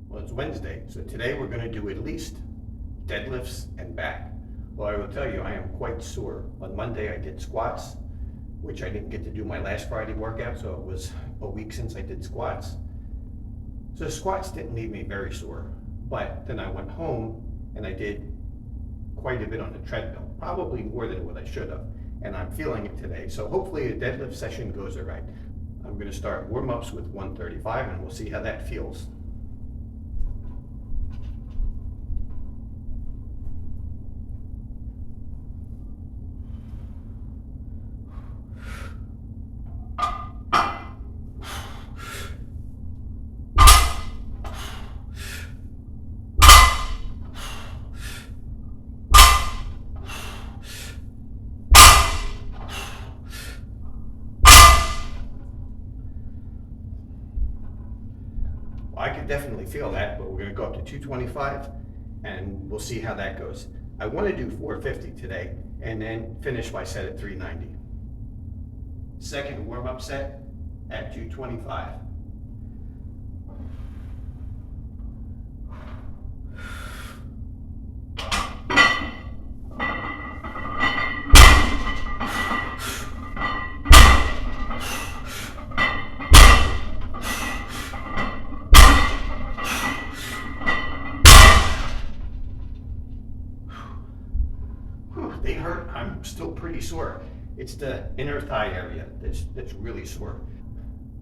Well, it's Wednesday, so today we're going to do at least deadlifts and back. Well, I will tell you, I am quite sore. On Monday, I did squats, which I didn't get to do my last Friday workout, so it was a week since I did squats. So squats didn't leave me very sore, but then I went home and I did quite a bit on the treadmill, probably more than what I should have, and I'm feeling it today. So hopefully the deadlift session goes all right. I'm going to start warm-ups with 135 and we'll see how that feels. I can definitely feel that, but we're going to go up to 225 and we'll see how that goes. I want to do 450 today and then finish my set at 390. Second warm-up set at 225. They hurt. I'm still pretty sore. It's the inner thigh area that's really sore.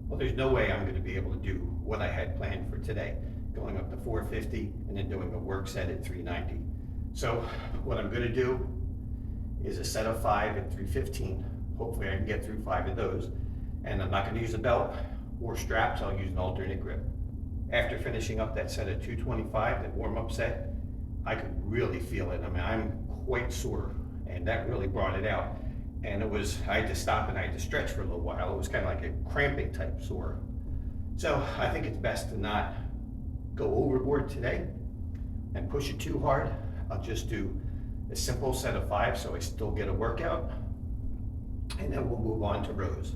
Well, there's no way I'm going to be able to do what I had planned for today, going up to 450 and then doing a work set at 390. So what I'm going to do is a set of 5 at 315. Hopefully I can get through 5 of those. And I'm not going to use a belt or straps. I'll use an alternate grip. After finishing up that set of 225, that warm-up set, I could really feel it. I mean, I'm quite sore, and that really brought it out. And I had to stop and I had to stretch for a little while. It was kind of like a cramping type sore. So I think it's best to not go overboard today and push it too hard. I'll just do a simple set of 5 so I still get a workout, and then we'll move on to rows.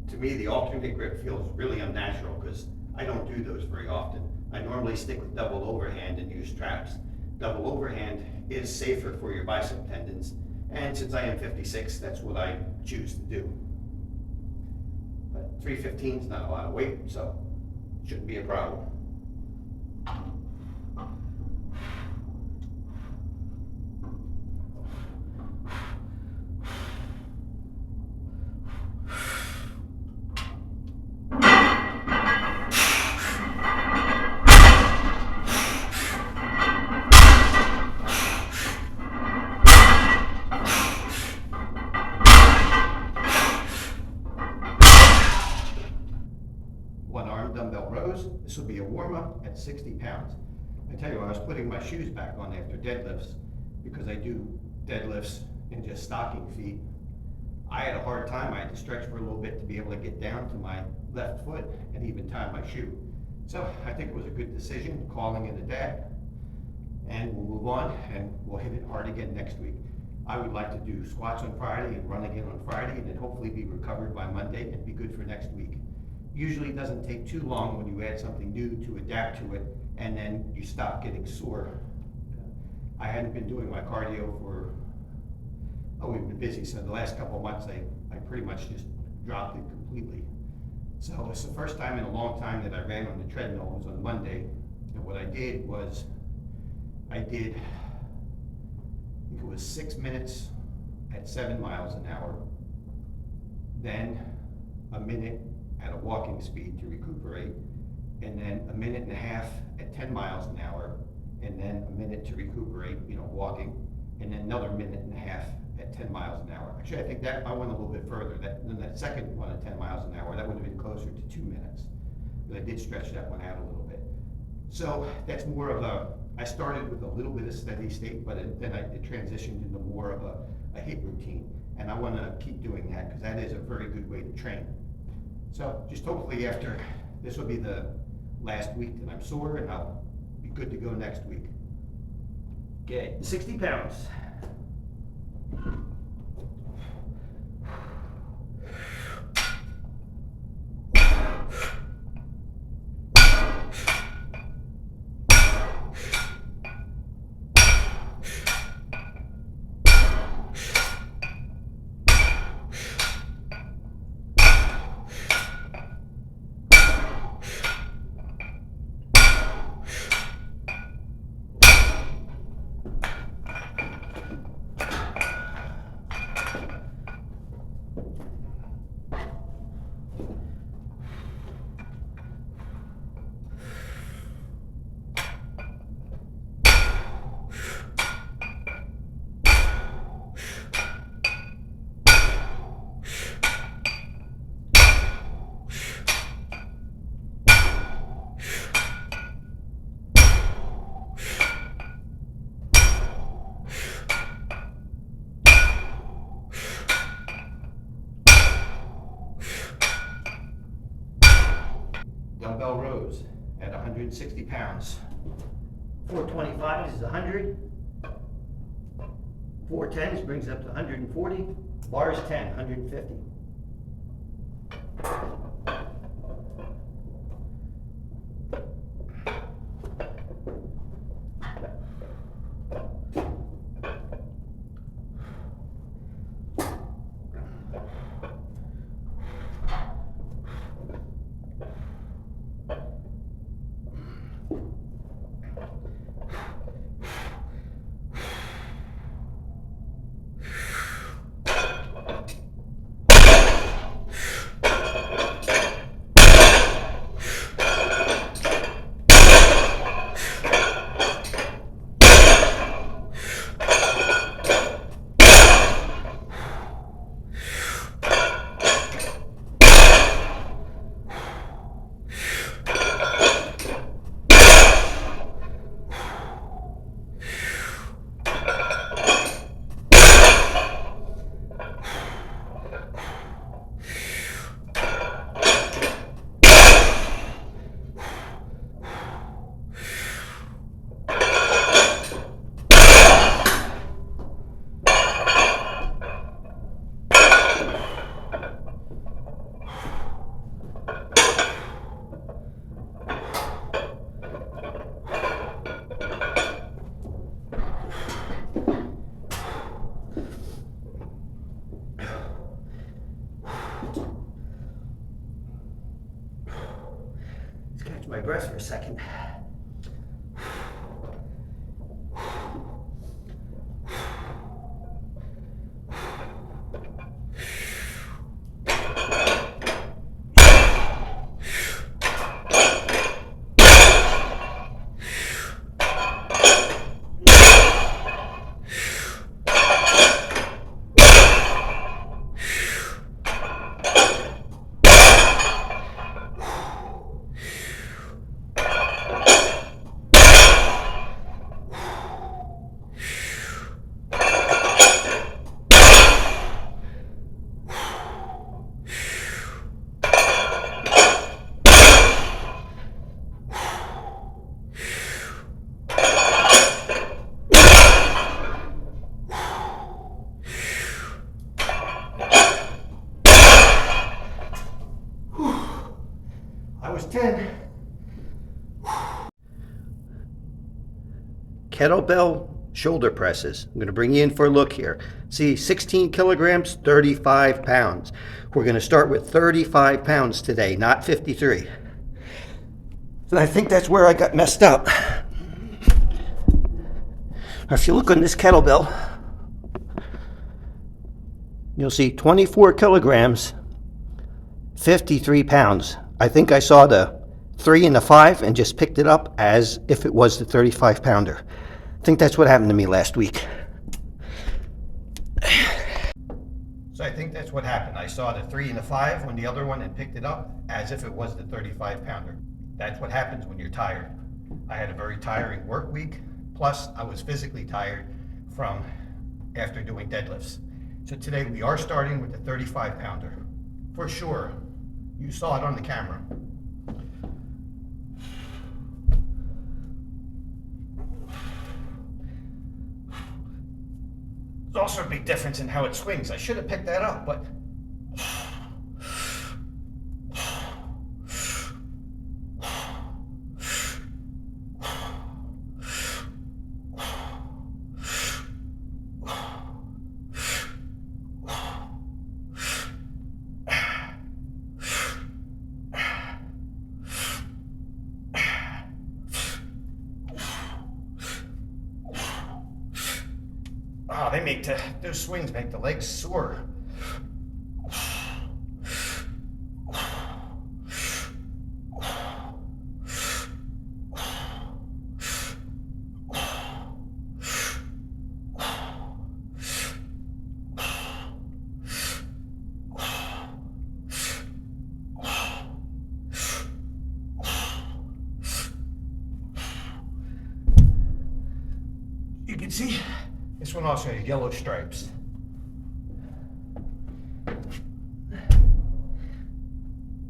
To me, the alternate grip feels really unnatural because I don't do those very often. I normally stick with double overhand and use straps. Double overhand is safer for your bicep tendons, and since I am 56, that's what I choose to do. But 315 is not a lot of weight, so it shouldn't be a problem. Dumbbell rows. This will be a warm-up at 60 pounds. I tell you, I was putting my shoes back on after deadlifts because I do deadlifts in just stocking feet. I had a hard time. I had to stretch for a little bit to be able to get down to my left foot and even tie my shoe. So I think it was a good decision, calling it a day. And we'll move on and we'll hit it hard again next week. I would like to do squats on Friday and run again on Friday and then hopefully be recovered by Monday and be good for next week. Usually it doesn't take too long when you add something new to adapt to it, and then you stop getting sore. I hadn't been doing my cardio we've been busy, so the last couple of months I pretty much just dropped it completely. So it's the first time in a long time that I ran on the treadmill. It was on Monday, and what I did was I think it was 6 minutes at 7 miles an hour, then a minute at a walking speed to recuperate, and then a minute and a half at 10 miles an hour, and then a minute to recuperate, walking, and then another minute and a half at 10 miles an hour. Actually, I think that I went a little bit further. That second one at 10 miles an hour, that would have been closer to 2 minutes. But I did stretch that one out a little bit. So that's more of I started with a little bit of steady state, but then it transitioned into more of a HIIT routine. And I want to keep doing that because that is a very good way to train. So just hopefully after, this will be the last week that I'm sore, and I'll be good to go next week. Okay, 60 pounds. Dumbbell rows at 160 pounds. 425s is 100. 410s brings up to 140. Bars 10, 150. Catch my breath for a second. I was 10. Kettlebell shoulder presses. I'm going to bring you in for a look here. See, 16 kilograms, 35 pounds. We're going to start with 35 pounds today, not 53. And I think that's where I got messed up. If you look on this kettlebell, you'll see 24 kilograms, 53 pounds. I think I saw the 3 and the 5 and just picked it up as if it was the 35 pounder. I think that's what happened to me last week. So I think that's what happened. I saw the 3 and the 5 on the other one and picked it up as if it was the 35 pounder. That's what happens when you're tired. I had a very tiring work week, plus I was physically tired from after doing deadlifts. So today we are starting with the 35 pounder. For sure, you saw it on the camera. There's also a big difference in how it swings. I should have picked that up, but those swings make the legs sore. You can see this one also has yellow stripes.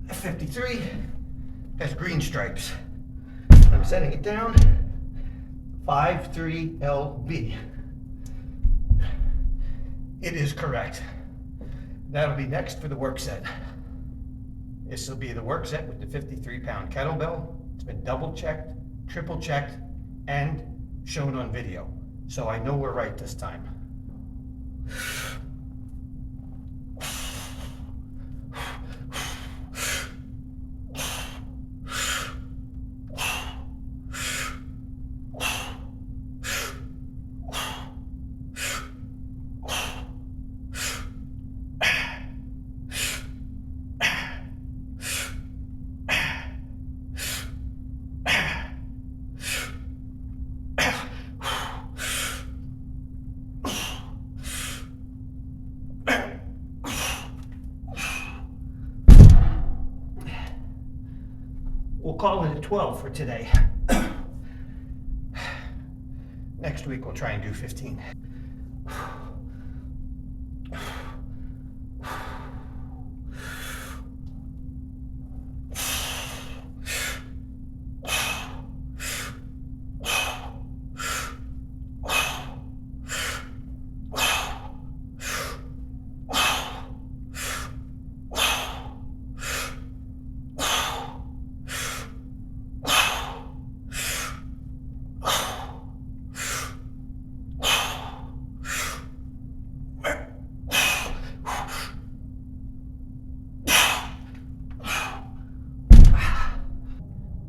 A 53 has green stripes. I'm setting it down, 53LB. It is correct. That'll be next for the work set. This will be the work set with the 53-pound kettlebell. It's been double checked, triple checked, and shown on video. So I know we're right this time. We'll call it a 12 for today. Next week we'll try and do 15.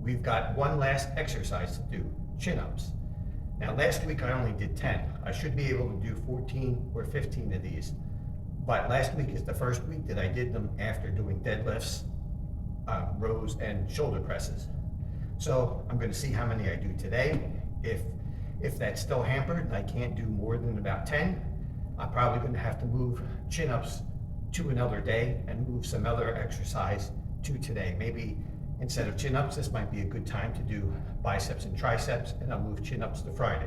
We've got one last exercise to do, chin-ups. Now last week I only did 10. I should be able to do 14 or 15 of these. But last week is the first week that I did them after doing deadlifts, rows, and shoulder presses. So I'm going to see how many I do today. If that's still hampered and I can't do more than about 10, I'm probably going to have to move chin-ups to another day and move some other exercise to today. Maybe instead of chin-ups, this might be a good time to do biceps and triceps, and I'll move chin-ups to Friday.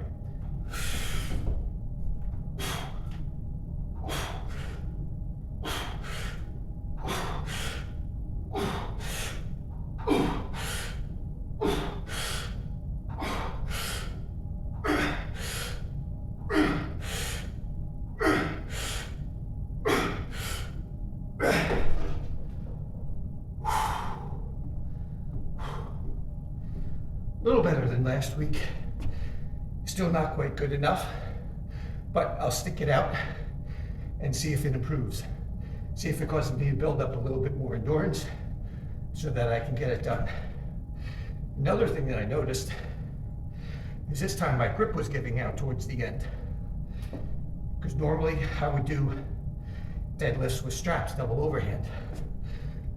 A little better than last week. Still not quite good enough, but I'll stick it out and see if it improves. See if it causes me to build up a little bit more endurance so that I can get it done. Another thing that I noticed is this time my grip was giving out towards the end. Because normally I would do deadlifts with straps, double overhand.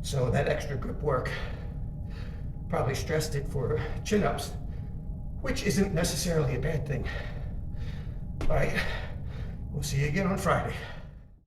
So that extra grip work probably stressed it for chin-ups, which isn't necessarily a bad thing. All right, we'll see you again on Friday.